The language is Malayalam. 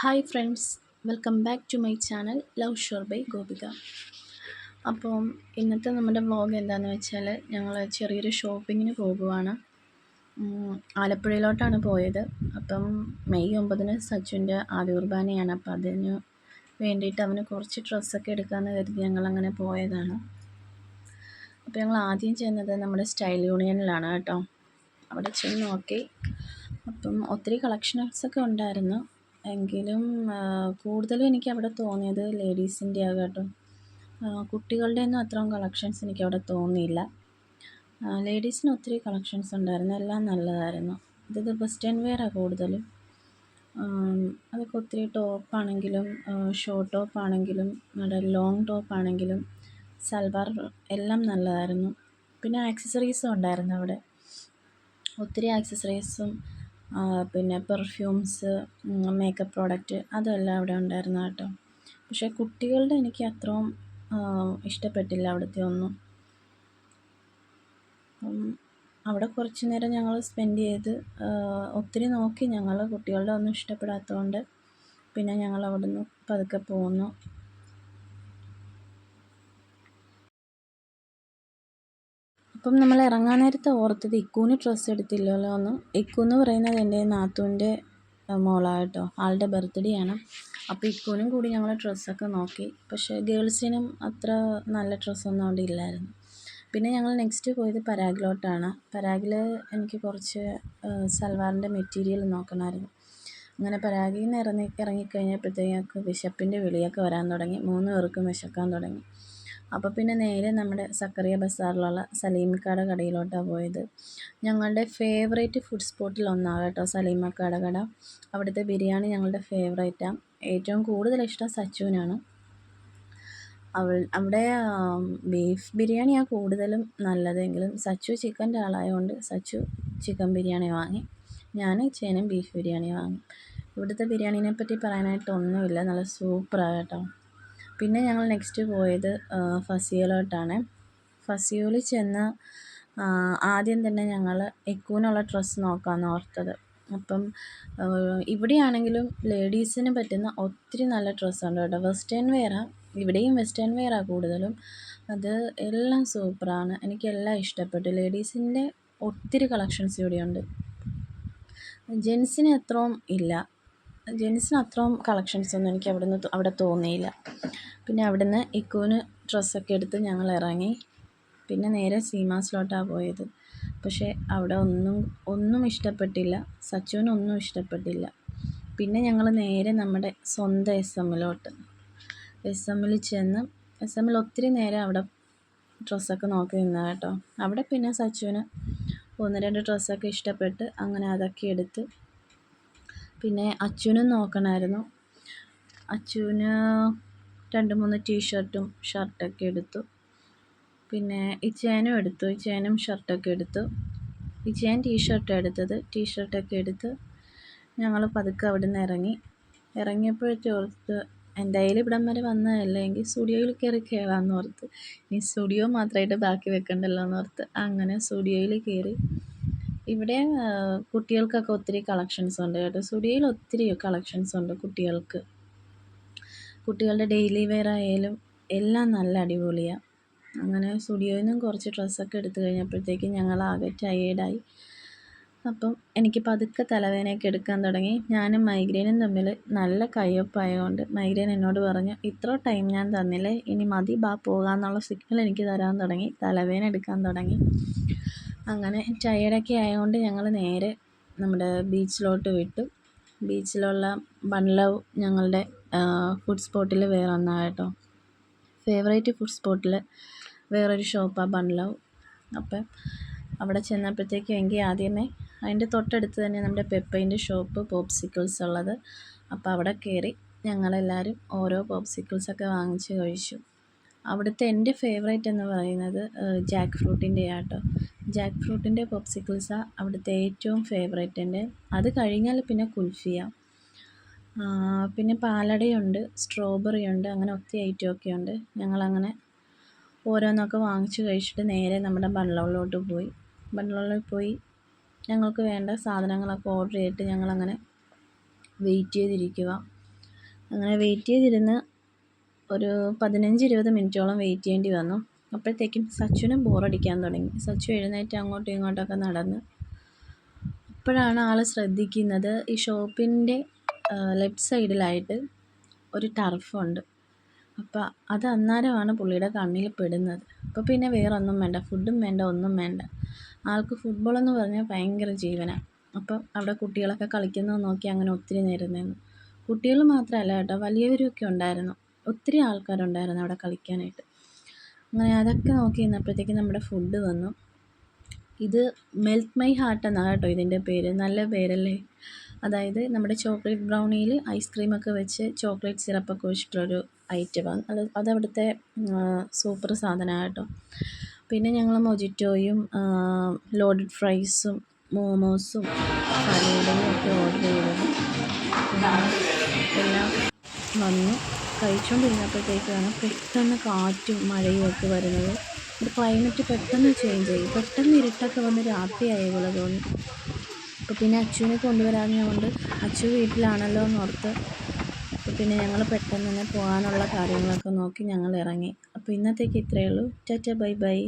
Hi friends, welcome back to my channel love shore by Gopika. അപ്പോൾ ഇന്നത്തെ നമ്മുടെ വ്ളോഗ് എന്താണെന്ന് വെച്ചാൽ ഞങ്ങൾ ചെറിയൊരു ഷോപ്പിങ്ങിന് പോകുവാണ്. ആലപ്പുഴയിലോട്ടാണ് പോയത്. അപ്പം മെയ് 9 സച്ചുവിൻ്റെ ആദ്യ കുർബാനയാണ്. അപ്പോൾ അതിന് വേണ്ടിയിട്ട് അവന് കുറച്ച് ഡ്രസ്സൊക്കെ എടുക്കാമെന്ന് കരുതി ഞങ്ങളങ്ങനെ പോയതാണ്. അപ്പോൾ ഞങ്ങൾ ആദ്യം ചെന്നത് നമ്മുടെ സ്റ്റൈൽ യൂണിയനിലാണ് കേട്ടോ. അവിടെ ചെന്ന് നോക്കി. അപ്പം ഒത്തിരി കളക്ഷൻസൊക്കെ ഉണ്ടായിരുന്നു. എങ്കിലും കൂടുതലും എനിക്ക് അവിടെ തോന്നിയത് ലേഡീസിൻ്റെയാണ് കേട്ടോ. കുട്ടികളുടെ ഒന്നും അത്രയും കളക്ഷൻസ് എനിക്ക് അവിടെ തോന്നിയില്ല. ലേഡീസിന് ഒത്തിരി കളക്ഷൻസ് ഉണ്ടായിരുന്നു, എല്ലാം നല്ലതായിരുന്നു. ഇത് വെസ്റ്റേൺ വെയറാണ് കൂടുതലും. അതൊക്കെ ഒത്തിരി ടോപ്പാണെങ്കിലും ഷോർട്ട് ടോപ്പാണെങ്കിലും നമ്മുടെ ലോങ് ടോപ്പാണെങ്കിലും സൽവാർ എല്ലാം നല്ലതായിരുന്നു. പിന്നെ ആക്സസറീസും ഉണ്ടായിരുന്നു അവിടെ. ഒത്തിരി ആക്സസറീസും പിന്നെ പെർഫ്യൂംസ്, മേക്കപ്പ് പ്രോഡക്റ്റ് അതെല്ലാം അവിടെ ഉണ്ടായിരുന്നു കേട്ടോ. പക്ഷേ കുട്ടികളുടെ എനിക്ക് അത്രയും ഇഷ്ടപ്പെട്ടില്ല അവിടുത്തെ ഒന്നും. അവിടെ കുറച്ച് നേരം ഞങ്ങൾ സ്പെൻഡ് ചെയ്ത് ഒത്തിരി നോക്കി ഞങ്ങൾ. കുട്ടികളുടെ ഒന്നും ഇഷ്ടപ്പെടാത്തതുകൊണ്ട് പിന്നെ ഞങ്ങൾ അവിടുന്ന് പതുക്കെ പോന്നു. അപ്പം നമ്മൾ ഇറങ്ങാൻ നേരത്തെ ഓർത്തത് ഇക്കൂന് ഡ്രസ്സ് എടുത്തില്ലല്ലോ എന്ന്. ഇക്കു എന്ന് പറയുന്നത് എൻ്റെ നാത്തൂൻ്റെ മോളാണ് കേട്ടോ. ആളുടെ ബർത്ത്ഡേ ആണ്. അപ്പോൾ ഇക്കൂനും കൂടി ഞങ്ങൾ ഡ്രസ്സൊക്കെ നോക്കി. പക്ഷേ ഗേൾസിനും അത്ര നല്ല ഡ്രസ്സൊന്നും അവിടെ ഇല്ലായിരുന്നു. പിന്നെ ഞങ്ങൾ നെക്സ്റ്റ് പോയത് പരാഗിലോട്ടാണ്. പരാഗിൽ എനിക്ക് കുറച്ച് സൽവാറിൻ്റെ മെറ്റീരിയൽ നോക്കണമായിരുന്നു. അങ്ങനെ പരാഗിൽ നിന്ന് ഇറങ്ങിക്കഴിഞ്ഞപ്പോഴത്തേക്ക് വിശപ്പിൻ്റെ വിളിയൊക്കെ വരാൻ തുടങ്ങി. 3 പേർക്കും വിശക്കാൻ തുടങ്ങി. അപ്പോൾ പിന്നെ നേരെ നമ്മുടെ സക്കറിയ ബസാറിലുള്ള സലീമിക്കയുടെ കടയിലോട്ടാണ് പോയത്. ഞങ്ങളുടെ ഫേവറേറ്റ് ഫുഡ് സ്പോട്ടിൽ ഒന്നാണ് കേട്ടോ സലീമക്കയുടെ കട. അവിടുത്തെ ബിരിയാണി ഞങ്ങളുടെ ഫേവറേറ്റാണ്. ഏറ്റവും കൂടുതൽ ഇഷ്ടം സച്ചുവിനാണ്. അവിടെ ബീഫ് ബിരിയാണിയാണ് കൂടുതലും നല്ലതെങ്കിലും സച്ചു ചിക്കൻ്റെ ആളായതുകൊണ്ട് സച്ചു ചിക്കൻ ബിരിയാണി വാങ്ങി. ഞാൻ ചേനും ബീഫ് ബിരിയാണി വാങ്ങി. ഇവിടുത്തെ ബിരിയാണീനെ പറ്റി പറയാനായിട്ടൊന്നുമില്ല, നല്ല സൂപ്പറാണ് കേട്ടോ. പിന്നെ ഞങ്ങൾ നെക്സ്റ്റ് പോയത് ഫസിയലോട്ടാണ്. ഫസിയോയിൽ ചെന്ന് ആദ്യം തന്നെ ഞങ്ങൾ എക്കൂനുള്ള ഡ്രസ്സ് നോക്കാമെന്ന് ഓർത്തത്. അപ്പം ഇവിടെയാണെങ്കിലും ലേഡീസിന് പറ്റുന്ന ഒത്തിരി നല്ല ഡ്രസ്സുണ്ട് കേട്ടോ. വെസ്റ്റേൺ വെയറാണ്, ഇവിടെയും വെസ്റ്റേൺ വെയറാണ് കൂടുതലും. അത് എല്ലാം സൂപ്പറാണ്, എനിക്കെല്ലാം ഇഷ്ടപ്പെട്ടു. ലേഡീസിൻ്റെ ഒത്തിരി കളക്ഷൻസ് ഇവിടെയുണ്ട്. ജെൻസിന് അത്രയും ഇല്ല. ജെൻസിന് അത്രയും കളക്ഷൻസൊന്നും എനിക്ക് അവിടെ തോന്നിയില്ല. പിന്നെ അവിടുന്ന് ഇക്കുവിന് ഡ്രസ്സൊക്കെ എടുത്ത് ഞങ്ങൾ ഇറങ്ങി. പിന്നെ നേരെ സീമാസിലോട്ടാണ് പോയത്. പക്ഷേ അവിടെ ഒന്നും ഇഷ്ടപ്പെട്ടില്ല. സച്ചുവിനൊന്നും ഇഷ്ടപ്പെട്ടില്ല. പിന്നെ ഞങ്ങൾ നേരെ നമ്മുടെ സ്വന്തം എസ് എമ്മിൽ ചെന്ന് ഒത്തിരി നേരം അവിടെ ഡ്രസ്സൊക്കെ നോക്കി നിന്നാ കേട്ടോ. അവിടെ പിന്നെ സച്ചുവിന് 1-2 ഡ്രസ്സൊക്കെ ഇഷ്ടപ്പെട്ട് അങ്ങനെ അതൊക്കെ എടുത്ത്. പിന്നെ അച്ചുവിനും നോക്കണമായിരുന്നു. അച്ചുവിന് 2-3 ടീഷർട്ടും ഷർട്ടൊക്കെ എടുത്തു. പിന്നെ ഇച്ചേനും എടുത്തു. ഇച്ചേനും ഷർട്ടൊക്കെ എടുത്തു. ഇച്ചേൻ ടീഷർട്ടാണ് എടുത്തത്. ടീഷർട്ടൊക്കെ എടുത്ത് ഞങ്ങൾ പതുക്കെ അവിടെ നിന്ന് ഇറങ്ങിയപ്പോഴത്തെ ഓർത്ത് എന്തായാലും ഇവിടം വരെ വന്നതല്ലേ, എങ്കിൽ സ്റ്റുഡിയോയിൽ കയറാമെന്ന് ഓർത്ത്. ഇനി സ്റ്റുഡിയോ മാത്രമായിട്ട് ബാക്കി വെക്കണ്ടല്ലോ എന്നോർത്ത് അങ്ങനെ സ്റ്റുഡിയോയിൽ കയറി. ഇവിടെ കുട്ടികൾക്കൊക്കെ ഒത്തിരി കളക്ഷൻസ് ഉണ്ട് കേട്ടോ. സ്റ്റുഡിയോയിൽ ഒത്തിരി കളക്ഷൻസ് ഉണ്ട് കുട്ടികൾക്ക്. കുട്ടികളുടെ ഡെയിലി വെയർ ആയാലും എല്ലാം നല്ല അടിപൊളിയാണ്. അങ്ങനെ സ്റ്റുഡിയോയിൽ നിന്നും കുറച്ച് ഡ്രസ്സൊക്കെ എടുത്തു കഴിഞ്ഞപ്പോഴത്തേക്കും ഞങ്ങളാകെ ടയേർഡായി. അപ്പം എനിക്ക് പതുക്കെ തലവേദനയൊക്കെ എടുക്കാൻ തുടങ്ങി. ഞാനും മൈഗ്രെയിനും തമ്മിൽ നല്ല കയ്യൊപ്പായതുകൊണ്ട് മൈഗ്രെയിൻ എന്നോട് പറഞ്ഞു, ഇത്ര ടൈം ഞാൻ തന്നില്ലേ, ഇനി മതി, പോകാമെന്നുള്ള സിഗ്നൽ എനിക്ക് തരാൻ തുടങ്ങി. തലവേദന എടുക്കാൻ തുടങ്ങി. അങ്ങനെ ടയേർഡൊക്കെ ആയതുകൊണ്ട് ഞങ്ങൾ നേരെ നമ്മുടെ ബീച്ചിലോട്ട് വിട്ടു. ബീച്ചിലുള്ള ബൺ ലവ് ഞങ്ങളുടെ ഫുഡ് സ്പോട്ടിൽ വേറെ ഒന്നാണ് കേട്ടോ. ഫേവറേറ്റ് ഫുഡ് സ്പോട്ടിൽ വേറൊരു ഷോപ്പാണ് ബൺ ലവ്. അപ്പം അവിടെ ചെന്നപ്പോഴത്തേക്കും എങ്കിൽ ആദ്യമേ അതിൻ്റെ തൊട്ടടുത്ത് തന്നെ നമ്മുടെ പെപ്പയിൻ്റെ ഷോപ്പ് പോപ്സിക്കിൾസ് ഉള്ളത്. അപ്പോൾ അവിടെ കയറി ഞങ്ങളെല്ലാവരും ഓരോ പോപ്സിക്കിൾസൊക്കെ വാങ്ങിച്ച് കഴിച്ചു. അവിടുത്തെ എൻ്റെ ഫേവറേറ്റ് എന്ന് പറയുന്നത് ജാക്ക് ഫ്രൂട്ടിൻ്റെ ആട്ടോ. ജാക്ക് ഫ്രൂട്ടിൻ്റെ പോപ്സിക്കിൾസാണ് അവിടുത്തെ ഏറ്റവും ഫേവറേറ്റ് എൻ്റെ. അത് കഴിഞ്ഞാൽ പിന്നെ കുൽഫിയാണ്. പിന്നെ പാലടയുണ്ട്, സ്ട്രോബെറി ഉണ്ട്, അങ്ങനെ ഒത്തിരി ഐറ്റമൊക്കെ ഉണ്ട്. ഞങ്ങളങ്ങനെ ഓരോന്നൊക്കെ വാങ്ങിച്ച് കഴിച്ചിട്ട് നേരെ നമ്മുടെ ബൺലൗവിലോട്ട് പോയി. ബൺലൗവിൽ പോയി ഞങ്ങൾക്ക് വേണ്ട സാധനങ്ങളൊക്കെ ഓർഡർ ചെയ്തിട്ട് ഞങ്ങളങ്ങനെ വെയിറ്റ് ചെയ്തിരിക്കുക. അങ്ങനെ വെയിറ്റ് ചെയ്തിരുന്ന് ഒരു 15-20 മിനിറ്റോളം വെയിറ്റ് ചെയ്യേണ്ടി വന്നു. അപ്പോഴത്തേക്കും സച്ചുവിനും ബോറടിക്കാൻ തുടങ്ങി. സച്ചു എഴുന്നേറ്റ് അങ്ങോട്ടും ഇങ്ങോട്ടൊക്കെ നടന്ന്. അപ്പോഴാണ് ആൾ ശ്രദ്ധിക്കുന്നത് ഈ ഷോപ്പിൻ്റെ ലെഫ്റ്റ് സൈഡിലായിട്ട് ഒരു ടർഫുണ്ട്. അപ്പോൾ അത് അന്നേരമാണ് പുള്ളിയുടെ കണ്ണിൽ പെടുന്നത്. അപ്പോൾ പിന്നെ വേറൊന്നും വേണ്ട, ഫുഡും വേണ്ട, ഒന്നും വേണ്ട. ആൾക്ക് ഫുട്ബോളെന്ന് പറഞ്ഞാൽ ഭയങ്കര ജീവനാണ്. അപ്പം അവിടെ കുട്ടികളൊക്കെ കളിക്കുന്നത് നോക്കി അങ്ങനെ ഒത്തിരി നേരം നിന്നു. കുട്ടികൾ മാത്രമല്ല കേട്ടോ, വലിയവരൊക്കെ ഉണ്ടായിരുന്നു. ഒത്തിരി ആൾക്കാരുണ്ടായിരുന്നു അവിടെ കളിക്കാനായിട്ട്. അങ്ങനെ അതൊക്കെ നോക്കി നിന്നപ്പോഴത്തേക്കും നമ്മുടെ ഫുഡ് വന്നു. ഇത് മെൽറ്റ് മൈ ഹാർട്ട് എന്നാണ് കേട്ടോ ഇതിൻ്റെ പേര്. നല്ല പേരല്ലേ? അതായത് നമ്മുടെ ചോക്ലേറ്റ് ബ്രൗണിയിൽ ഐസ്ക്രീമൊക്കെ വെച്ച് ചോക്ലേറ്റ് സിറപ്പൊക്കെ ഒഴിച്ചിട്ടൊരു ഐറ്റമാണ്. അതവിടുത്തെ സൂപ്പർ സാധനമാണ് കേട്ടോ. പിന്നെ ഞങ്ങൾ മൊജിറ്റോയും ലോഡഡ് ഫ്രൈസും മോമോസും ഫലൂഡയും ഒക്കെ ഓർഡർ ചെയ്തത്. എല്ലാം വന്നു. കഴിച്ചുകൊണ്ടിരുന്നപ്പോഴത്തേക്കാണ് പെട്ടെന്ന് കാറ്റും മഴയും ഒക്കെ വരുന്നത്. ഒരു ക്ലൈമറ്റ് പെട്ടെന്ന് ചേഞ്ച് ചെയ്യും. പെട്ടെന്ന് ഇരുട്ടൊക്കെ വന്ന് രാത്രിയായ പോലെ തോന്നി. അപ്പോൾ പിന്നെ അച്ചുവിനെ കൊണ്ടുവരാഞ്ഞതുകൊണ്ട് അച്ചു വീട്ടിലാണല്ലോ എന്നോർത്ത് അപ്പോൾ പിന്നെ ഞങ്ങൾ പെട്ടെന്ന് തന്നെ പോകാനുള്ള കാര്യങ്ങളൊക്കെ നോക്കി ഞങ്ങൾ ഇറങ്ങി. അപ്പോൾ ഇന്നത്തേക്ക് ഇത്രയേ ഉള്ളൂ. Tata bye bye.